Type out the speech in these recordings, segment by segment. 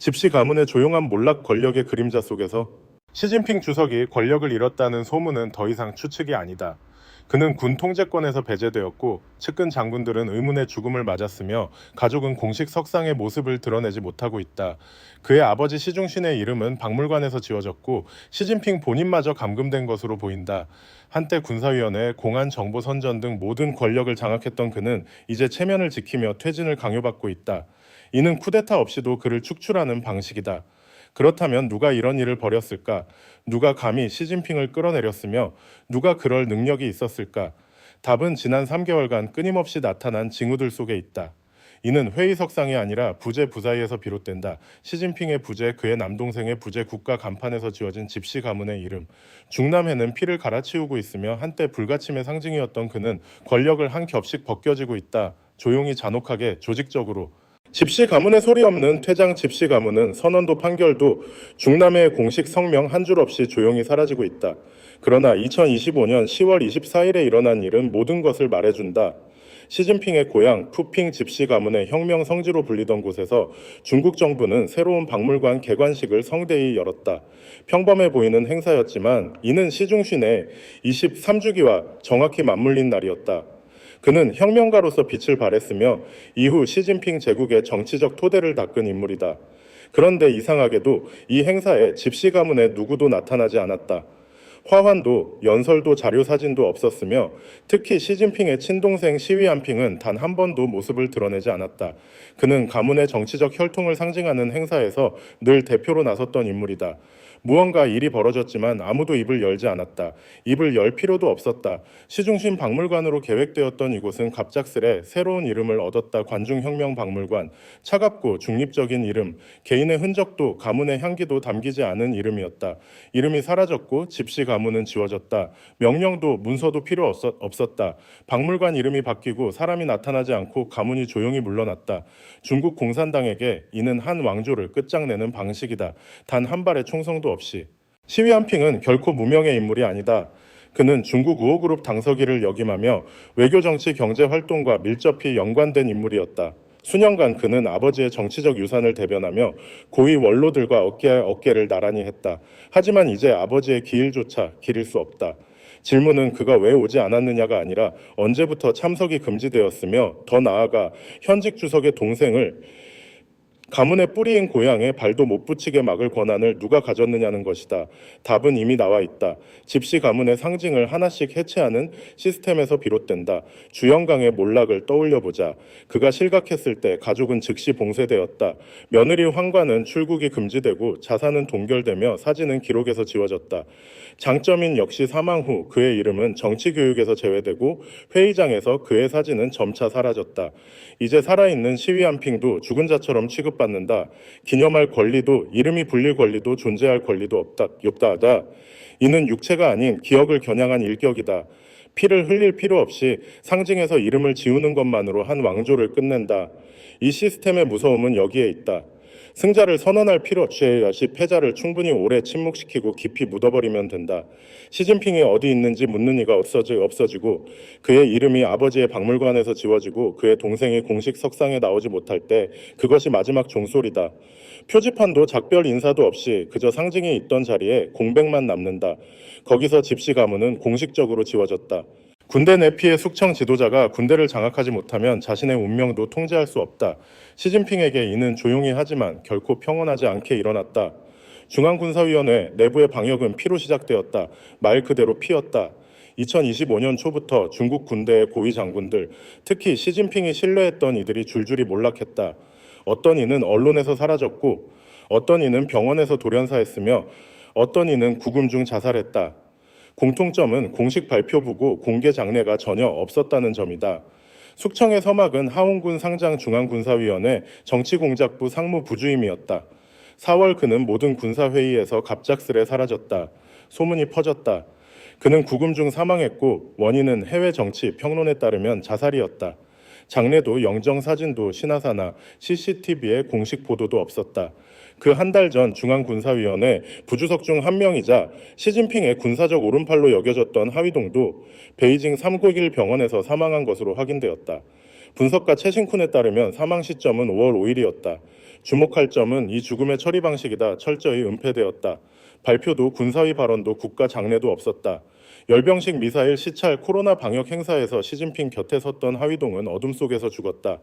집시 가문의 조용한 몰락 권력의 그림자 속에서 시진핑 주석이 권력을 잃었다는 소문은 더 이상 추측이 아니다. 그는 군 통제권에서 배제되었고 측근 장군들은 의문의 죽음을 맞았으며 가족은 공식 석상의 모습을 드러내지 못하고 있다. 그의 아버지 시중신의 이름은 박물관에서 지워졌고 시진핑 본인마저 감금된 것으로 보인다. 한때 군사위원회, 공안정보선전 등 모든 권력을 장악했던 그는 이제 체면을 지키며 퇴진을 강요받고 있다. 이는 쿠데타 없이도 그를 축출하는 방식이다. 그렇다면 누가 이런 일을 벌였을까? 누가 감히 시진핑을 끌어내렸으며 누가 그럴 능력이 있었을까? 답은 지난 3개월간 끊임없이 나타난 징후들 속에 있다. 이는 회의석상이 아니라 부재 부사위에서 비롯된다. 시진핑의 부재, 그의 남동생의 부재, 국가 간판에서 지어진 집시 가문의 이름. 중남해는 피를 갈아치우고 있으며 한때 불가침의 상징이었던 그는 권력을 한 겹씩 벗겨지고 있다. 조용히 잔혹하게 조직적으로. 집시 가문의 소리 없는 퇴장 집시 가문은 선언도 판결도 중남해의 공식 성명 한 줄 없이 조용히 사라지고 있다. 그러나 2025년 10월 24일에 일어난 일은 모든 것을 말해준다. 시진핑의 고향 푸핑 집시 가문의 혁명 성지로 불리던 곳에서 중국 정부는 새로운 박물관 개관식을 성대히 열었다. 평범해 보이는 행사였지만 이는 시중신의 23주기와 정확히 맞물린 날이었다. 그는 혁명가로서 빛을 발했으며 이후 시진핑 제국의 정치적 토대를 닦은 인물이다. 그런데 이상하게도 이 행사에 집시 가문의 누구도 나타나지 않았다. 화환도 연설도 자료 사진도 없었으며 특히 시진핑의 친동생 시위안핑은 단 한 번도 모습을 드러내지 않았다. 그는 가문의 정치적 혈통을 상징하는 행사에서 늘 대표로 나섰던 인물이다. 무언가 일이 벌어졌지만 아무도 입을 열지 않았다. 입을 열 필요도 없었다. 시중심 박물관으로 계획되었던 이곳은 갑작스레 새로운 이름을 얻었다. 관중혁명박물관. 차갑고 중립적인 이름, 개인의 흔적도 가문의 향기도 담기지 않은 이름이었다. 이름이 사라졌고 집시 가문은 지워졌다. 명령도 문서도 필요 없었다. 박물관 이름이 바뀌고 사람이 나타나지 않고 가문이 조용히 물러났다. 중국 공산당에게 이는 한 왕조를 끝장내는 방식이다. 단 한 발의 총성도 없이. 시위안핑은 결코 무명의 인물이 아니다. 그는 중국 우호그룹 당서기를 역임하며 외교정치 경제활동과 밀접히 연관된 인물이었다. 수년간 그는 아버지의 정치적 유산을 대변하며 고위 원로들과 어깨를 나란히 했다. 하지만 이제 아버지의 기일조차 기릴 수 없다. 질문은 그가 왜 오지 않았느냐가 아니라 언제부터 참석이 금지되었으며 더 나아가 현직 주석의 동생을 가문의 뿌리인 고향에 발도 못 붙이게 막을 권한을 누가 가졌느냐는 것이다. 답은 이미 나와 있다. 집시 가문의 상징을 하나씩 해체하는 시스템에서 비롯된다. 주영강의 몰락을 떠올려보자. 그가 실각했을 때 가족은 즉시 봉쇄되었다. 며느리 황과는 출국이 금지되고 자산은 동결되며 사진은 기록에서 지워졌다. 장점인 역시 사망 후 그의 이름은 정치교육에서 제외되고 회의장에서 그의 사진은 점차 사라졌다. 이제 살아있는 시위안핑도 죽은 자처럼 취급받는다. 기념할 권리도 이름이 불릴 권리도 존재할 권리도 없다. 이는 육체가 아닌 기억을 겨냥한 일격이다. 피를 흘릴 필요 없이 상징에서 이름을 지우는 것만으로 한 왕조를 끝낸다. 이 시스템의 무서움은 여기에 있다. 승자를 선언할 필요 없이 패자를 충분히 오래 침묵시키고 깊이 묻어버리면 된다. 시진핑이 어디 있는지 묻는 이가 없어지고 그의 이름이 아버지의 박물관에서 지워지고 그의 동생이 공식 석상에 나오지 못할 때 그것이 마지막 종소리다. 표지판도 작별 인사도 없이 그저 상징이 있던 자리에 공백만 남는다. 거기서 집시 가문은 공식적으로 지워졌다. 군대 내피의 숙청 지도자가 군대를 장악하지 못하면 자신의 운명도 통제할 수 없다. 시진핑에게 이는 조용히 하지만 결코 평온하지 않게 일어났다. 중앙군사위원회 내부의 방역은 피로 시작되었다. 말 그대로 피였다. 2025년 초부터 중국 군대의 고위 장군들, 특히 시진핑이 신뢰했던 이들이 줄줄이 몰락했다. 어떤 이는 언론에서 사라졌고 어떤 이는 병원에서 돌연사했으며 어떤 이는 구금 중 자살했다. 공통점은 공식 발표부고 공개 장례가 전혀 없었다는 점이다. 숙청의 서막은 하홍군 상장 중앙군사위원회 정치공작부 상무 부주임이었다. 4월 그는 모든 군사회의에서 갑작스레 사라졌다. 소문이 퍼졌다. 그는 구금 중 사망했고 원인은 해외 정치 평론에 따르면 자살이었다. 장례도 영정사진도 신화사나 CCTV의 공식 보도도 없었다. 그 한 달 전 중앙군사위원회 부주석 중 한 명이자 시진핑의 군사적 오른팔로 여겨졌던 하위동도 베이징 391 병원에서 사망한 것으로 확인되었다. 분석가 최신쿤에 따르면 사망 시점은 5월 5일이었다. 주목할 점은 이 죽음의 처리 방식이다. 철저히 은폐되었다. 발표도 군사위 발언도 국가 장례도 없었다. 열병식 미사일 시찰 코로나 방역 행사에서 시진핑 곁에 섰던 하위동은 어둠 속에서 죽었다.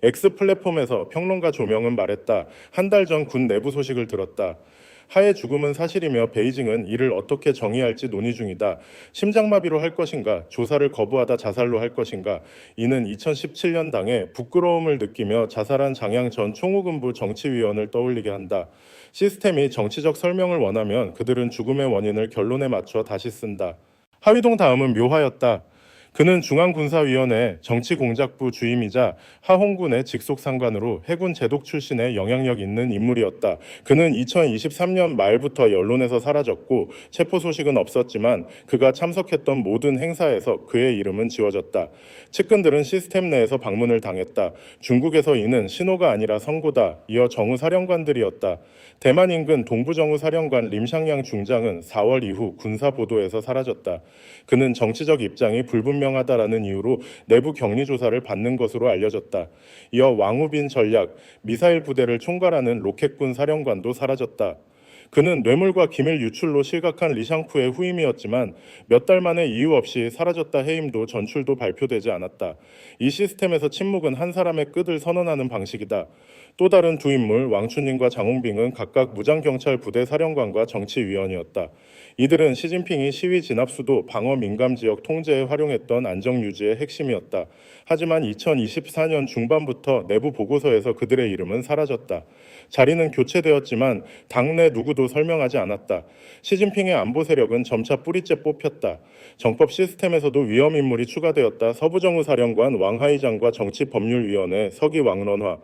X 플랫폼에서 평론가 조명은 말했다. 한 달 전 군 내부 소식을 들었다. 하의 죽음은 사실이며 베이징은 이를 어떻게 정의할지 논의 중이다. 심장마비로 할 것인가, 조사를 거부하다 자살로 할 것인가. 이는 2017년 당에 부끄러움을 느끼며 자살한 장양 전 총무군부 정치위원을 떠올리게 한다. 시스템이 정치적 설명을 원하면 그들은 죽음의 원인을 결론에 맞춰 다시 쓴다. 하위동 다음은 묘하였다. 그는 중앙군사위원회 정치공작부 주임이자 하홍군의 직속상관으로 해군 제독 출신의 영향력 있는 인물이었다. 그는 2023년 말부터 연론에서 사라졌고 체포 소식은 없었지만 그가 참석했던 모든 행사에서 그의 이름은 지워졌다. 측근들은 시스템 내에서 방문을 당했다. 중국에서 이는 신호가 아니라 선고다. 이어 정우사령관들이었다. 대만 인근 동부정우사령관 림샹양 중장은 4월 이후 군사보도에서 사라졌다. 그는 정치적 입장이 불분명하다라는 이유로 내부 격리 조사를 받는 것으로 알려졌다. 이어 왕우빈 전략, 미사일 부대를 총괄하는 로켓군 사령관도 사라졌다. 그는 뇌물과 기밀 유출로 실각한 리샹푸의 후임이었지만 몇 달 만에 이유 없이 사라졌다 해임도 전출도 발표되지 않았다. 이 시스템에서 침묵은 한 사람의 끝을 선언하는 방식이다. 또 다른 두 인물 왕춘닝과 장홍빙은 각각 무장경찰 부대 사령관과 정치위원이었다. 이들은 시진핑이 시위 진압수도 방어 민감지역 통제에 활용했던 안정유지의 핵심이었다. 하지만 2024년 중반부터 내부 보고서에서 그들의 이름은 사라졌다. 자리는 교체되었지만 당내 누구도 설명하지 않았다. 시진핑의 안보 세력은 점차 뿌리째 뽑혔다. 정법 시스템에서도 위험 인물이 추가되었다. 서부정우사령관 왕하이장과 정치법률위원회 서기 왕런화.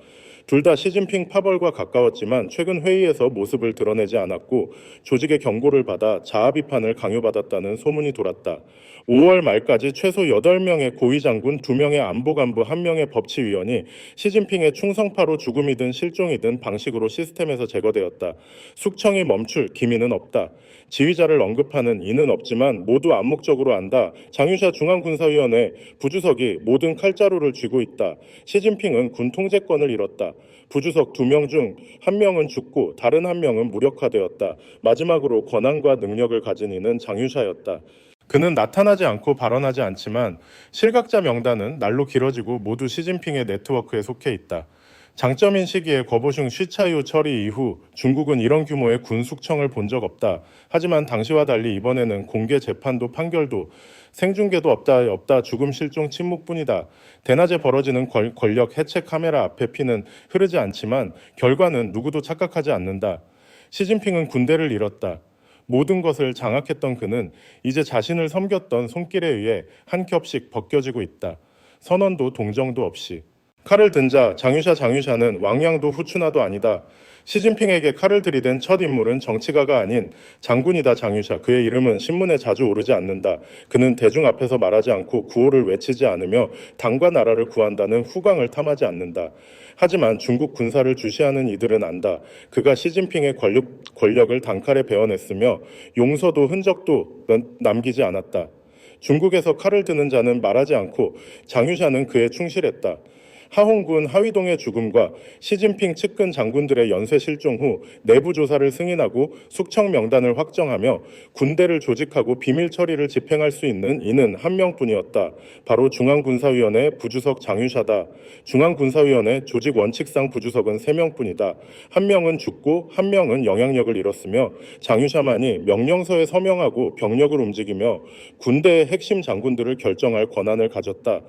둘 다 시진핑 파벌과 가까웠지만 최근 회의에서 모습을 드러내지 않았고 조직의 경고를 받아 자아 비판을 강요받았다는 소문이 돌았다. 5월 말까지 최소 8명의 고위장군, 2명의 안보간부, 1명의 법치위원이 시진핑의 충성파로 죽음이든 실종이든 방식으로 시스템에서 제거되었다. 숙청이 멈출 기미는 없다. 지휘자를 언급하는 이는 없지만 모두 암묵적으로 안다. 장유샤 중앙군사위원회 부주석이 모든 칼자루를 쥐고 있다. 시진핑은 군 통제권을 잃었다. 부주석 2명 중 1명은 죽고 다른 1명은 무력화되었다. 마지막으로 권한과 능력을 가진 이는 장유샤였다. 그는 나타나지 않고 발언하지 않지만 실각자 명단은 날로 길어지고 모두 시진핑의 네트워크에 속해 있다. 장점인 시기에 거보슝 쉬차유 처리 이후 중국은 이런 규모의 군 숙청을 본 적 없다. 하지만 당시와 달리 이번에는 공개 재판도 판결도 생중계도 없다 죽음 실종 침묵뿐이다. 대낮에 벌어지는 권력 해체 카메라 앞에 피는 흐르지 않지만 결과는 누구도 착각하지 않는다. 시진핑은 군대를 잃었다. 모든 것을 장악했던 그는 이제 자신을 섬겼던 손길에 의해 한 겹씩 벗겨지고 있다. 선언도 동정도 없이. 칼을 든 자 장유샤는 왕양도 후추나도 아니다. 시진핑에게 칼을 들이댄 첫 인물은 정치가가 아닌 장군이다. 장유샤. 그의 이름은 신문에 자주 오르지 않는다. 그는 대중 앞에서 말하지 않고 구호를 외치지 않으며 당과 나라를 구한다는 후광을 탐하지 않는다. 하지만 중국 군사를 주시하는 이들은 안다. 그가 시진핑의 권력을 단칼에 베어냈으며 용서도 흔적도 남기지 않았다. 중국에서 칼을 드는 자는 말하지 않고 장유샤는 그에 충실했다. 하홍군 하위동의 죽음과 시진핑 측근 장군들의 연쇄 실종 후 내부 조사를 승인하고 숙청 명단을 확정하며 군대를 조직하고 비밀 처리를 집행할 수 있는 이는 한 명뿐이었다. 바로 중앙군사위원회 부주석 장유샤다. 중앙군사위원회 조직 원칙상 부주석은 3명뿐이다. 한 명은 죽고 한 명은 영향력을 잃었으며 장유샤만이 명령서에 서명하고 병력을 움직이며 군대의 핵심 장군들을 결정할 권한을 가졌다.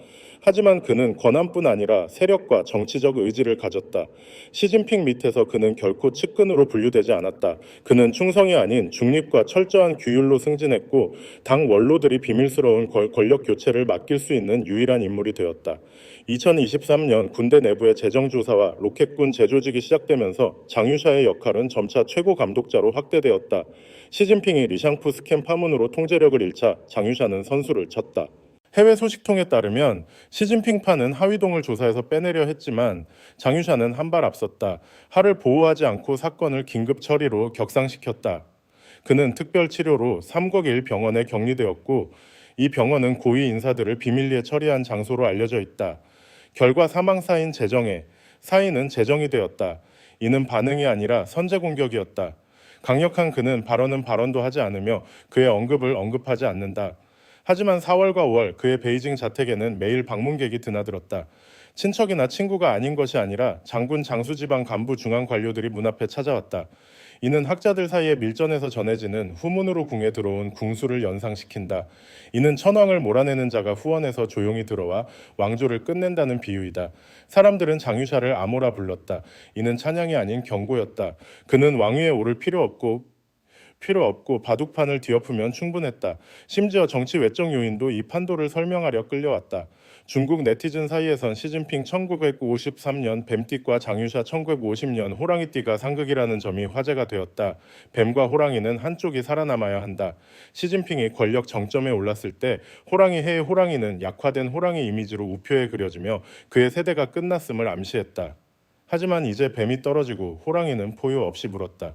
하지만 그는 권한뿐 아니라 세력과 정치적 의지를 가졌다. 시진핑 밑에서 그는 결코 측근으로 분류되지 않았다. 그는 충성이 아닌 중립과 철저한 규율로 승진했고 당 원로들이 비밀스러운 권력 교체를 맡길 수 있는 유일한 인물이 되었다. 2023년 군대 내부의 재정조사와 로켓군 재조직이 시작되면서 장유샤의 역할은 점차 최고 감독자로 확대되었다. 시진핑이 리샹푸 스캔 파문으로 통제력을 잃자 장유샤는 선수를 쳤다. 해외 소식통에 따르면 시진핑파는 하위동을 조사해서 빼내려 했지만 장유샤는 한 발 앞섰다. 하를 보호하지 않고 사건을 긴급 처리로 격상시켰다. 그는 특별 치료로 3국1 병원에 격리되었고 이 병원은 고위 인사들을 비밀리에 처리한 장소로 알려져 있다. 결과 사망 사인 재정에 사인은 재정이 되었다. 이는 반응이 아니라 선제 공격이었다. 강력한 그는 발언은 발언도 하지 않으며 그의 언급을 언급하지 않는다. 하지만 4월과 5월 그의 베이징 자택에는 매일 방문객이 드나들었다. 친척이나 친구가 아닌 것이 아니라 장군 장수지방 간부 중앙 관료들이 문 앞에 찾아왔다. 이는 학자들 사이에 밀전에서 전해지는 후문으로 궁에 들어온 궁수를 연상시킨다. 이는 천왕을 몰아내는 자가 후원해서 조용히 들어와 왕조를 끝낸다는 비유이다. 사람들은 장유샤를 아모라 불렀다. 이는 찬양이 아닌 경고였다. 그는 왕위에 오를 필요 없고 바둑판을 뒤엎으면 충분했다. 심지어 정치 외적 요인도 이 판도를 설명하려 끌려왔다. 중국 네티즌 사이에선 시진핑 1953년 뱀띠과 장유샤 1950년 호랑이띠가 상극이라는 점이 화제가 되었다. 뱀과 호랑이는 한쪽이 살아남아야 한다. 시진핑이 권력 정점에 올랐을 때 호랑이 해의 호랑이는 약화된 호랑이 이미지로 우표에 그려지며 그의 세대가 끝났음을 암시했다. 하지만 이제 뱀이 떨어지고 호랑이는 포효 없이 물었다.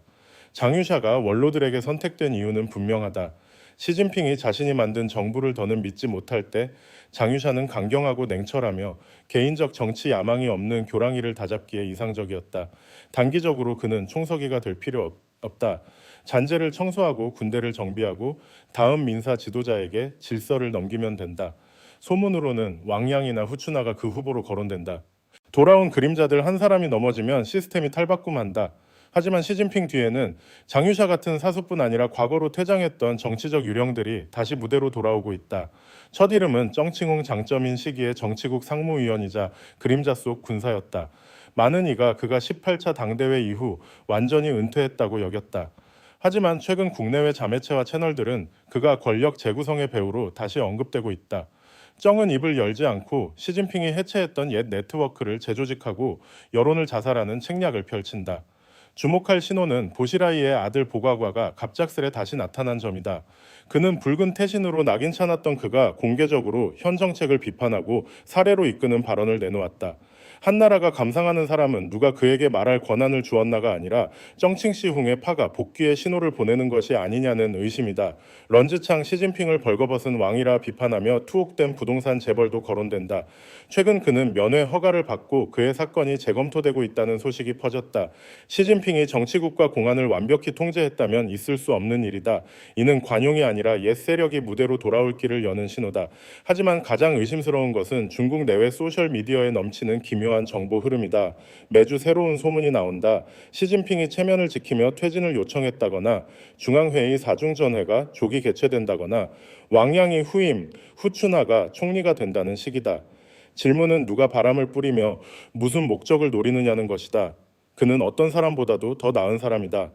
장유샤가 원로들에게 선택된 이유는 분명하다. 시진핑이 자신이 만든 정부를 더는 믿지 못할 때 장유샤는 강경하고 냉철하며 개인적 정치 야망이 없는 교랑이를 다잡기에 이상적이었다. 단기적으로 그는 총서기가 될 필요 없다. 잔재를 청소하고 군대를 정비하고 다음 민사 지도자에게 질서를 넘기면 된다. 소문으로는 왕양이나 후추나가 그 후보로 거론된다. 돌아온 그림자들 한 사람이 넘어지면 시스템이 탈바꿈한다. 하지만 시진핑 뒤에는 장유샤 같은 사수뿐 아니라 과거로 퇴장했던 정치적 유령들이 다시 무대로 돌아오고 있다. 첫 이름은 정칭홍 장점인 시기의 정치국 상무위원이자 그림자 속 군사였다. 많은 이가 그가 18차 당대회 이후 완전히 은퇴했다고 여겼다. 하지만 최근 국내외 자매체와 채널들은 그가 권력 재구성의 배우로 다시 언급되고 있다. 정은 입을 열지 않고 시진핑이 해체했던 옛 네트워크를 재조직하고 여론을 자살하는 책략을 펼친다. 주목할 신호는 보시라이의 아들 보과과가 갑작스레 다시 나타난 점이다. 그는 붉은 태신으로 낙인 쳐놨던 그가 공개적으로 현 정책을 비판하고 사례로 이끄는 발언을 내놓았다. 한나라가 감상하는 사람은 누가 그에게 말할 권한을 주었나가 아니라 정칭시홍의 파가 복귀의 신호를 보내는 것이 아니냐는 의심이다. 런즈창 시진핑을 벌거벗은 왕이라 비판하며 투옥된 부동산 재벌도 거론된다. 최근 그는 면회 허가를 받고 그의 사건이 재검토되고 있다는 소식이 퍼졌다. 시진핑이 정치국과 공안을 완벽히 통제했다면 있을 수 없는 일이다. 이는 관용이 아니라 옛 세력이 무대로 돌아올 길을 여는 신호다. 하지만 가장 의심스러운 것은 중국 내외 소셜미디어에 넘치는 기묘한 정보 흐름이다. 매주 새로운 소문이 나온다. 시진핑이 체면을 지키며 퇴진을 요청했다거나 중앙회의 사중전회가 조기 개최된다거나 왕양이 후임, 후추나가 총리가 된다는 식이다. 질문은 누가 바람을 뿌리며 무슨 목적을 노리느냐는 것이다. 그는 어떤 사람보다도 더 나은 사람이다.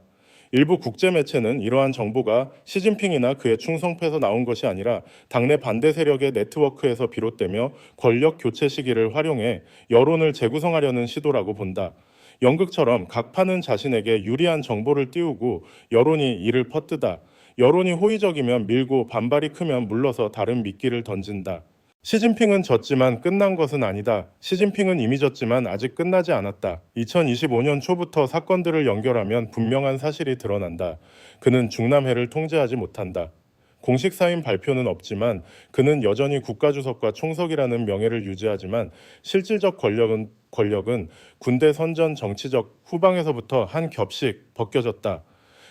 일부 국제 매체는 이러한 정보가 시진핑이나 그의 충성패에서 나온 것이 아니라 당내 반대 세력의 네트워크에서 비롯되며 권력 교체 시기를 활용해 여론을 재구성하려는 시도라고 본다. 연극처럼 각 파는 자신에게 유리한 정보를 띄우고 여론이 이를 퍼뜨다. 여론이 호의적이면 밀고 반발이 크면 물러서 다른 미끼를 던진다. 시진핑은 졌지만 끝난 것은 아니다. 시진핑은 이미 졌지만 아직 끝나지 않았다. 2025년 초부터 사건들을 연결하면 분명한 사실이 드러난다. 그는 중남해를 통제하지 못한다. 공식 사인 발표는 없지만 그는 여전히 국가주석과 총석이라는 명예를 유지하지만 실질적 권력은 군대 선전 정치적 후방에서부터 한 겹씩 벗겨졌다.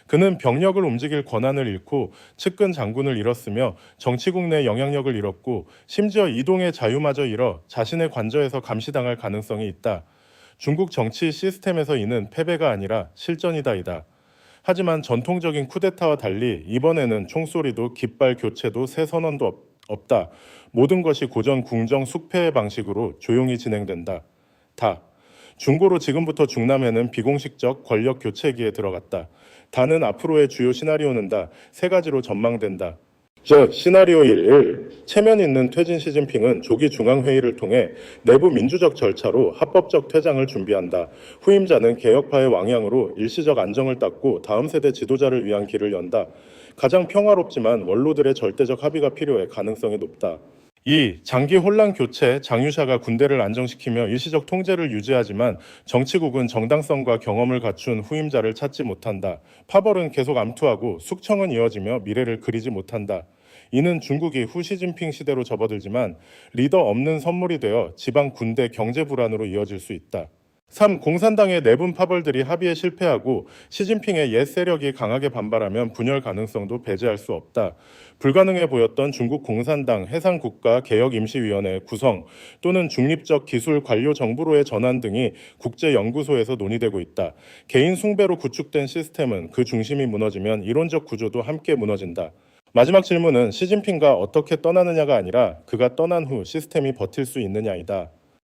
그는 병력을 움직일 권한을 잃고 측근 장군을 잃었으며 정치국 내 영향력을 잃었고 심지어 이동의 자유마저 잃어 자신의 관저에서 감시당할 가능성이 있다. 중국 정치 시스템에서 이는 패배가 아니라 실전이다이다. 하지만 전통적인 쿠데타와 달리 이번에는 총소리도 깃발 교체도 새 선언도 없다. 모든 것이 고전 궁정 숙패의 방식으로 조용히 진행된다. 중고로 지금부터 중남해는 비공식적 권력 교체기에 들어갔다. 다는 앞으로의 주요 시나리오는 다 세 가지로 전망된다. 즉, 시나리오 1. 체면 있는 퇴진 시진핑은 조기 중앙회의를 통해 내부 민주적 절차로 합법적 퇴장을 준비한다. 후임자는 개혁파의 왕양으로 일시적 안정을 닦고 다음 세대 지도자를 위한 길을 연다. 가장 평화롭지만 원로들의 절대적 합의가 필요해 가능성이 높다. 2. 장기 혼란 교체, 장유샤가 군대를 안정시키며 일시적 통제를 유지하지만 정치국은 정당성과 경험을 갖춘 후임자를 찾지 못한다. 파벌은 계속 암투하고 숙청은 이어지며 미래를 그리지 못한다. 이는 중국이 후 시진핑 시대로 접어들지만 리더 없는 선물이 되어 지방 군대 경제 불안으로 이어질 수 있다. 3. 공산당의 내분 파벌들이 합의에 실패하고 시진핑의 옛 세력이 강하게 반발하면 분열 가능성도 배제할 수 없다. 불가능해 보였던 중국 공산당 해상국가개혁임시위원회 구성 또는 중립적 기술 관료 정부로의 전환 등이 국제연구소에서 논의되고 있다. 개인 숭배로 구축된 시스템은 그 중심이 무너지면 이론적 구조도 함께 무너진다. 마지막 질문은 시진핑과 어떻게 떠나느냐가 아니라 그가 떠난 후 시스템이 버틸 수 있느냐이다.